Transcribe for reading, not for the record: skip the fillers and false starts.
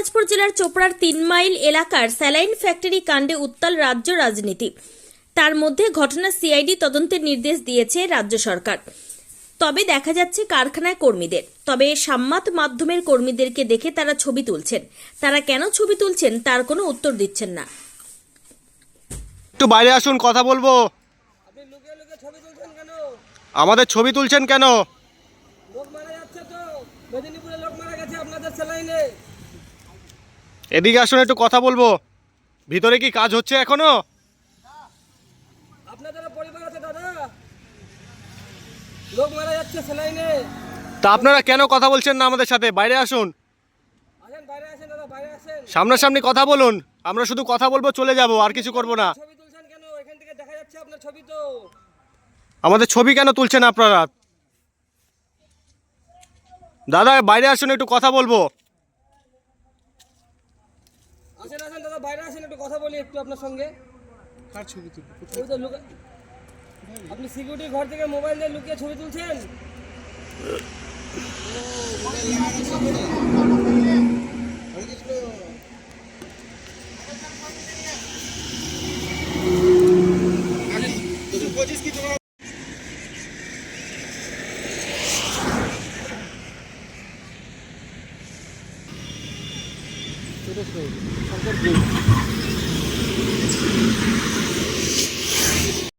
দিনাজপুর জেলার চোপড়ার 3 মাইল এলাকার স্যালাইন ফ্যাক্টরি কাণ্ডে উত্তাল রাজ্য রাজনীতি। তার মধ্যে ঘটনা সিআইডি তদন্তের নির্দেশ দিয়েছে রাজ্য সরকার। তবে দেখা যাচ্ছে কারখানায় কর্মীদের, তবে সাম্মাত মাধ্যমের কর্মীদেরকে দেখে তারা ছবি তুলছেন। তারা কেন ছবি তুলছেন তার কোনো উত্তর দিচ্ছেন না। একটু বাইরে আসুন, কথা বলবো। আপনি লুকিয়ে লুকিয়ে ছবি তুলছেন কেন? আমাদের ছবি তুলছেন কেন? লোক মারা যাচ্ছে তো, মেদিনীপুরে লোক মারা গেছে আপনাদের স্যালাইনে। এদিকে আসুন, একটু কথা বলবো। ভিতরে কি কাজ হচ্ছে এখনো? আপনাদেরও পরিবার আছে দাদা, লোক মারা যাচ্ছে স্যালাইনে। তা আপনারা কেন কথা বলছেন না আমাদের সাথে? বাইরে আসুন, আসেন বাইরে আসেন দাদা, বাইরে আসেন। সামনাসামনি কথা বলুন। আমরা শুধু কথা বলবো, চলে যাব, আর কিছু করব না। ছবি তুলছেন কেন? এখান থেকে দেখা যাচ্ছে আপনার ছবি তো। আমাদের ছবি কেন তুলছেন আপনারা? দাদা বাইরে আসুন, একটু কথা বলবো। আসেন আসেন দাদা, বাইরে আসেন, একটু কথা বলি একটু আপনার সঙ্গে। কার ছবি তুলবো? ওই তো আপনি সিকিউরিটি ঘর থেকে মোবাইল দিয়ে লুকিয়ে ছবি তুলছেন। শঙ্কর